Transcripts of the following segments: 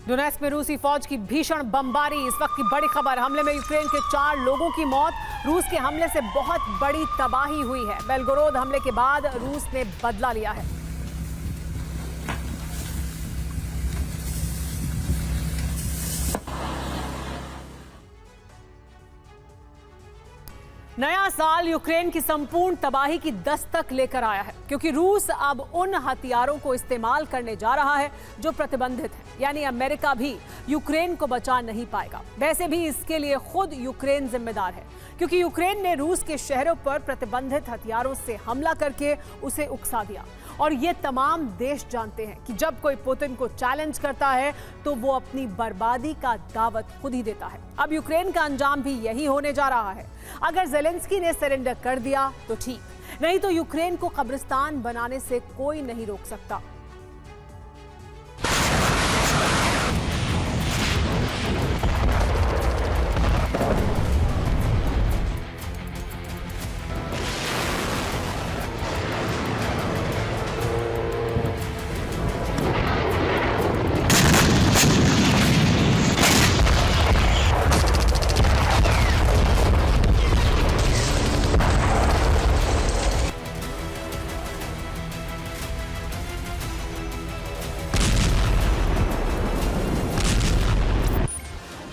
Donetsk में रूसी फौज की भीषण बमबारी। इस वक्त की बड़ी खबर, हमले में यूक्रेन के 4 लोगों की मौत। रूस के हमले से बहुत बड़ी तबाही हुई है। बेलगोरोद हमले के बाद रूस ने बदला लिया है। नया साल यूक्रेन की संपूर्ण तबाही की दस्तक लेकर आया है, क्योंकि रूस अब उन हथियारों को इस्तेमाल करने जा रहा है जो प्रतिबंधित है। यानी अमेरिका भी यूक्रेन को बचा नहीं पाएगा। वैसे भी इसके लिए खुद यूक्रेन जिम्मेदार है, क्योंकि यूक्रेन ने रूस के शहरों पर प्रतिबंधित हथियारों से हमला करके उसे उकसा दिया। और ये तमाम देश जानते हैं कि जब कोई पुतिन को चैलेंज करता है तो वो अपनी बर्बादी का दावत खुद ही देता है। अब यूक्रेन का अंजाम भी यही होने जा रहा है। अगर ज़ेलेंस्की ने सरेंडर कर दिया तो ठीक, नहीं तो यूक्रेन को कब्रिस्तान बनाने से कोई नहीं रोक सकता।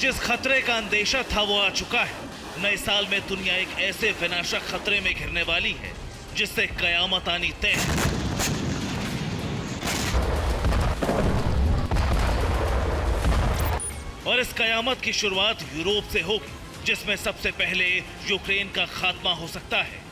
जिस खतरे का अंदेशा था वो आ चुका है। नए साल में दुनिया एक ऐसे विनाशक खतरे में घिरने वाली है जिससे कयामत आनी तय है। और इस कयामत की शुरुआत यूरोप से होगी, जिसमें सबसे पहले यूक्रेन का खात्मा हो सकता है।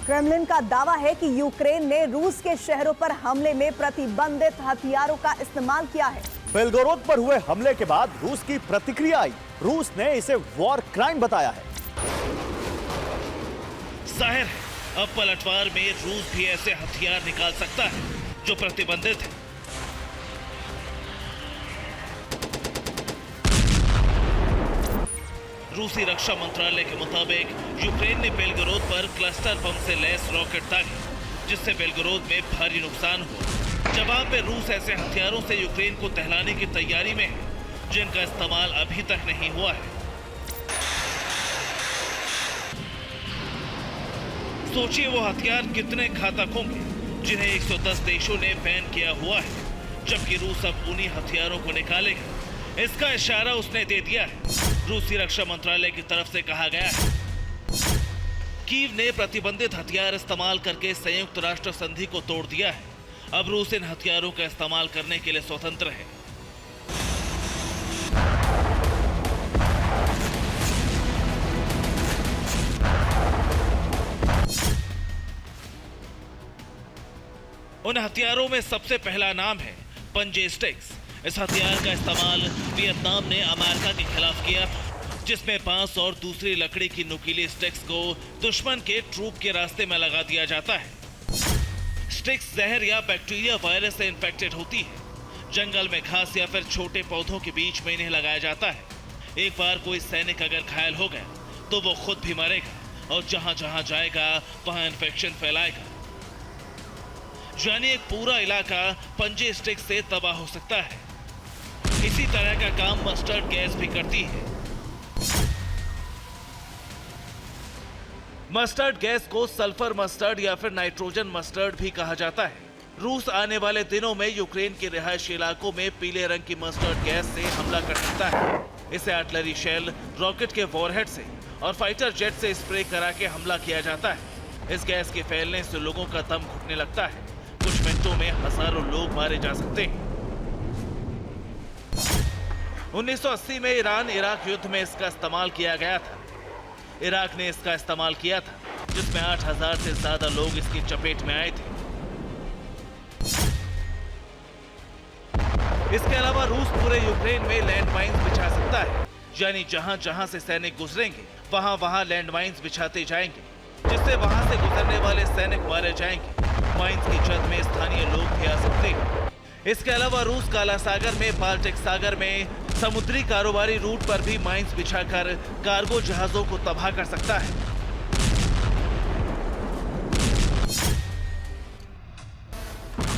क्रेमलिन का दावा है कि यूक्रेन ने रूस के शहरों पर हमले में प्रतिबंधित हथियारों का इस्तेमाल किया है। बेलगोरोद पर हुए हमले के बाद रूस की प्रतिक्रिया आई। रूस ने इसे वॉर क्राइम बताया है। जाहिर है, अब पलटवार में रूस भी ऐसे हथियार निकाल सकता है जो प्रतिबंधित है। रूसी रक्षा मंत्रालय के मुताबिक यूक्रेन ने बेलगोरोद पर क्लस्टर बम से लैस रॉकेट दागे, जिससे बेलगोरोद में भारी नुकसान हुआ। जवाब में रूस ऐसे हथियारों से यूक्रेन को दहलाने की तैयारी में है जिनका इस्तेमाल अभी तक नहीं हुआ है। सोचिए वो हथियार कितने घातक होंगे जिन्हें 110 देशों ने बैन किया हुआ है, जबकि रूस अब उन्हीं हथियारों को निकालेगा। इसका इशारा उसने दे दिया है। रूसी रक्षा मंत्रालय की तरफ से कहा गया है, कीव ने प्रतिबंधित हथियार इस्तेमाल करके संयुक्त राष्ट्र संधि को तोड़ दिया है। अब रूस इन हथियारों का इस्तेमाल करने के लिए स्वतंत्र है। उन हथियारों में सबसे पहला नाम है पंजे स्टिक्स। इस हथियार का इस्तेमाल वियतनाम ने अमेरिका के खिलाफ किया, जिसमें बांस और दूसरी लकड़ी की नुकीली स्टिक्स को दुश्मन के ट्रूप के रास्ते में लगा दिया जाता है। स्टिक्स जहर या बैक्टीरिया वायरस से इन्फेक्टेड होती है। जंगल में घास या फिर छोटे पौधों के बीच में इन्हें लगाया जाता है। एक बार कोई सैनिक अगर घायल हो गया तो वो खुद भी मरेगा और जहां जहां जाएगा वहां इन्फेक्शन फैलाएगा। यानी एक पूरा इलाका पंजे स्टिक्स से तबाह हो सकता है। इसी तरह का काम मस्टर्ड गैस भी करती है। मस्टर्ड गैस को सल्फर मस्टर्ड या फिर नाइट्रोजन मस्टर्ड भी कहा जाता है। रूस आने वाले दिनों में यूक्रेन के रिहायशी इलाकों में पीले रंग की मस्टर्ड गैस से हमला कर सकता है। इसे आर्टिलरी शेल, रॉकेट के वॉरहेड से और फाइटर जेट से स्प्रे करा के हमला किया जाता है। इस गैस के फैलने से लोगों का दम घुटने लगता है। कुछ मिनटों में हजारों लोग मारे जा सकते हैं। 1980 में ईरान इराक युद्ध में इसका इस्तेमाल किया गया था। इराक ने इसका इस्तेमाल किया था, जिसमें 8000 से ज्यादा लोग इसकी चपेट में आए थे। इसके अलावा रूस पूरे यूक्रेन में लैंडमाइंस बिछा सकता है। यानी जहां जहां से सैनिक गुजरेंगे वहां वहां लैंडमाइंस बिछाते जाएंगे, जिससे वहां से गुजरने वाले सैनिक मारे जाएंगे। माइंस की जद में स्थानीय लोग भी आ सकते हैं। इसके अलावा रूस काला सागर में, बाल्टिक सागर में समुद्री कारोबारी रूट पर भी माइंस बिछाकर कार्गो जहाजों को तबाह कर सकता है।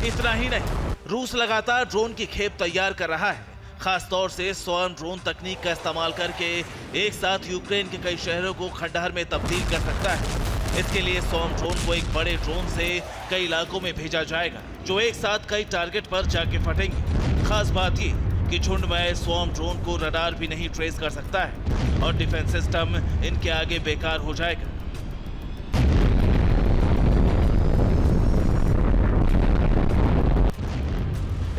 इतना ही नहीं, रूस लगातार ड्रोन की खेप तैयार कर रहा है, खास तौर से स्वार्म ड्रोन तकनीक का इस्तेमाल करके एक साथ यूक्रेन के कई शहरों को खंडहर में तब्दील कर सकता है। इसके लिए स्वार्म ड्रोन को एक बड़े ड्रोन से कई इलाकों में भेजा जाएगा, जो एक साथ कई टारगेट पर जाके फटेंगे। खास बात ये कि झुंड में स्वार्म ड्रोन को रडार भी नहीं ट्रेस कर सकता है और डिफेंस सिस्टम इनके आगे बेकार हो जाएगा।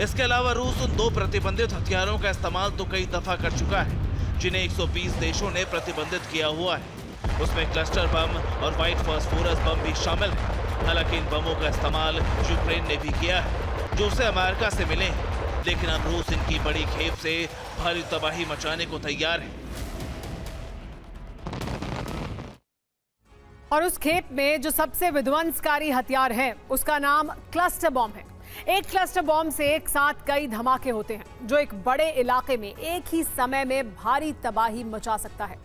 इसके अलावा रूस उन 2 प्रतिबंधित हथियारों का इस्तेमाल तो कई दफा कर चुका है, जिन्हें 120 देशों ने प्रतिबंधित किया हुआ है। उसमें क्लस्टर बम और व्हाइट फास्फोरस बम भी शामिल है। हालांकि इन बमों का इस्तेमाल यूक्रेन ने भी किया है, जो उसे अमेरिका से मिले हैं, लेकिन अब रूस इनकी बड़ी खेप से भारी तबाही मचाने को तैयार है। और उस खेप में जो सबसे विध्वंसकारी हथियार है, उसका नाम क्लस्टर बॉम्ब है। एक क्लस्टर बॉम्ब से एक साथ कई धमाके होते हैं, जो एक बड़े इलाके में एक ही समय में भारी तबाही मचा सकता है।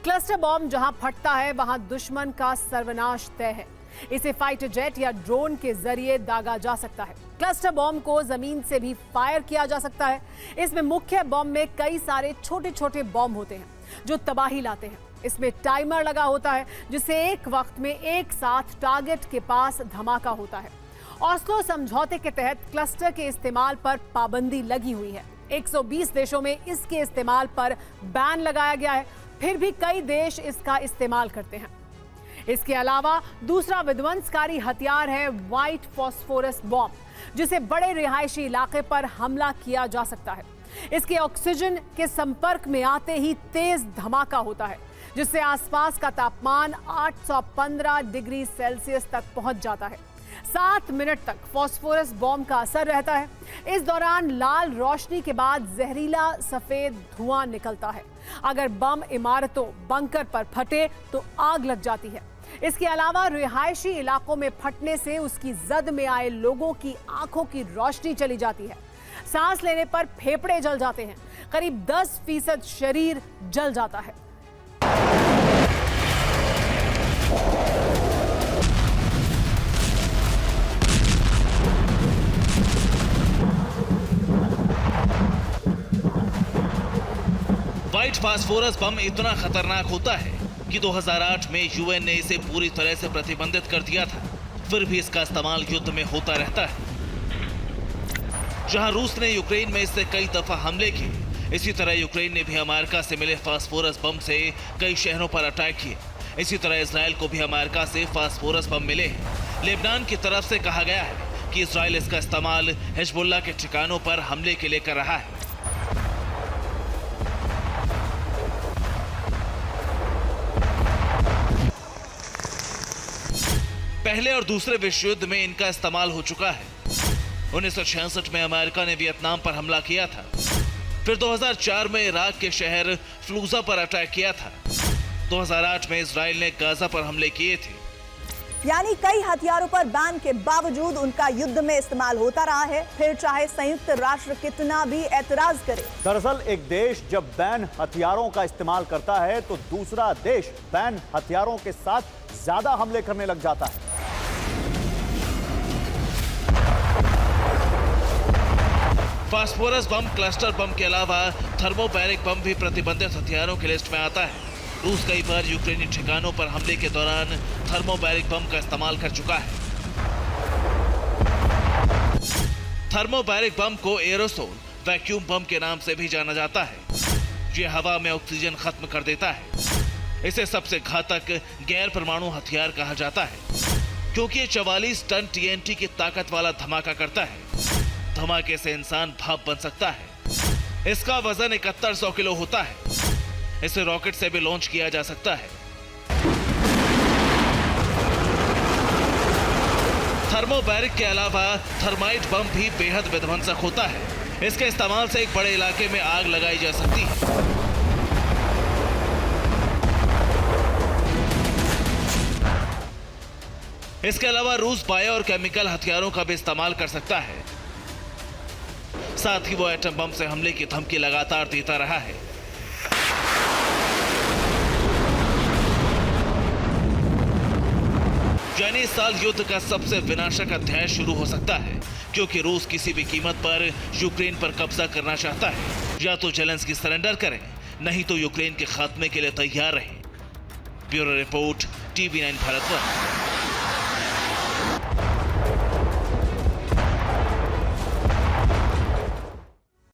क्लस्टर बॉम्ब जहां फटता है, वहां दुश्मन का सर्वनाश तय है। इसे फाइटर जेट या ड्रोन के जरिए दागा जा सकता है। क्लस्टर बॉम्ब को जमीन से भी फायर किया जा सकता है। इसमें मुख्य बॉम्ब में कई सारे छोटे छोटे बॉम्ब होते हैं, जो तबाही लाते हैं। इसमें टाइमर लगा होता है, जिससे एक वक्त में एक साथ टारगेट के पास धमाका होता है। ऑस्लो समझौते के तहत क्लस्टर के इस्तेमाल पर पाबंदी लगी हुई है। 120 देशों में इसके इस्तेमाल पर बैन लगाया गया है, फिर भी कई देश इसका इस्तेमाल करते हैं। इसके अलावा दूसरा विध्वंसकारी हथियार है व्हाइट फास्फोरस बॉम्ब, जिसे बड़े रिहायशी इलाके पर हमला किया जा सकता है। इसके ऑक्सीजन के संपर्क में आते ही तेज धमाका होता है, जिससे आसपास का तापमान 815 डिग्री सेल्सियस तक पहुंच जाता है। 7 मिनट तक फास्फोरस बॉम्ब का असर रहता है। इस दौरान लाल रोशनी के बाद जहरीला सफेद धुआं निकलता है। अगर बम इमारतों, बंकर पर फटे तो आग लग जाती है। इसके अलावा रिहायशी इलाकों में फटने से उसकी जद में आए लोगों की आंखों की रोशनी चली जाती है। सांस लेने पर फेफड़े जल जाते हैं। करीब 10% शरीर जल जाता है। व्हाइट फास्फोरस बम इतना खतरनाक होता है कि 2008 में यूएन ने इसे पूरी तरह से प्रतिबंधित कर दिया था। फिर भी इसका इस्तेमाल युद्ध में होता रहता है। जहां रूस ने यूक्रेन में इससे कई दफा हमले किए, इसी तरह यूक्रेन ने भी अमेरिका से मिले फास्फोरस बम से कई शहरों पर अटैक किए। इसी तरह इजराइल को भी अमेरिका से फास्फोरस बम मिले हैं। लेबनान की तरफ से कहा गया है कि इजराइल इसका इस्तेमाल हिजबुल्लाह के ठिकानों पर हमले के लिए कर रहा है। पहले और दूसरे विश्व युद्ध में इनका इस्तेमाल हो चुका है। 1966 में अमेरिका ने वियतनाम पर हमला किया था। फिर 2004 में इराक के शहर फ्लूजा पर अटैक किया था। 2008 में इजराइल ने गाजा पर हमले किए थे। यानी कई हथियारों पर बैन के बावजूद उनका युद्ध में इस्तेमाल होता रहा है, फिर चाहे संयुक्त राष्ट्र कितना भी एतराज करे। दरअसल एक देश जब बैन हथियारों का इस्तेमाल करता है तो दूसरा देश बैन हथियारों के साथ ज्यादा हमले करने लग जाता है। फास्फोरस बम, क्लस्टर बम के अलावा थर्मोबैरिक बम भी प्रतिबंधित हथियारों की लिस्ट में आता है। रूस कई बार यूक्रेनी ठिकानों पर हमले के दौरान थर्मोबैरिक बम का इस्तेमाल कर चुका है। थर्मोबैरिक बम को एरोसोल वैक्यूम बम के नाम से भी जाना जाता है। ये हवा में ऑक्सीजन खत्म कर देता है। इसे सबसे घातक गैर परमाणु हथियार कहा जाता है, क्योंकि ये 44 टन टीएनटी की ताकत वाला धमाका करता है। धमाके से इंसान भाप बन सकता है। इसका वजन 7100 किलो होता है। इसे रॉकेट से भी लॉन्च किया जा सकता है। थर्मोबैरिक के अलावा थर्माइट बम भी बेहद विध्वंसक होता है। इसके इस्तेमाल से एक बड़े इलाके में आग लगाई जा सकती है। इसके अलावा रूस बायो और केमिकल हथियारों का भी इस्तेमाल कर सकता है। साथ ही वो एटम बम से हमले की धमकी लगातार देता रहा है। यानी इस साल युद्ध का सबसे विनाशक अध्याय शुरू हो सकता है, क्योंकि रूस किसी भी कीमत पर यूक्रेन पर कब्जा करना चाहता है। या तो जेलेंस्की सरेंडर करें, नहीं तो यूक्रेन के खात्मे के लिए तैयार रहें। Bureau report, TV9 Bharat.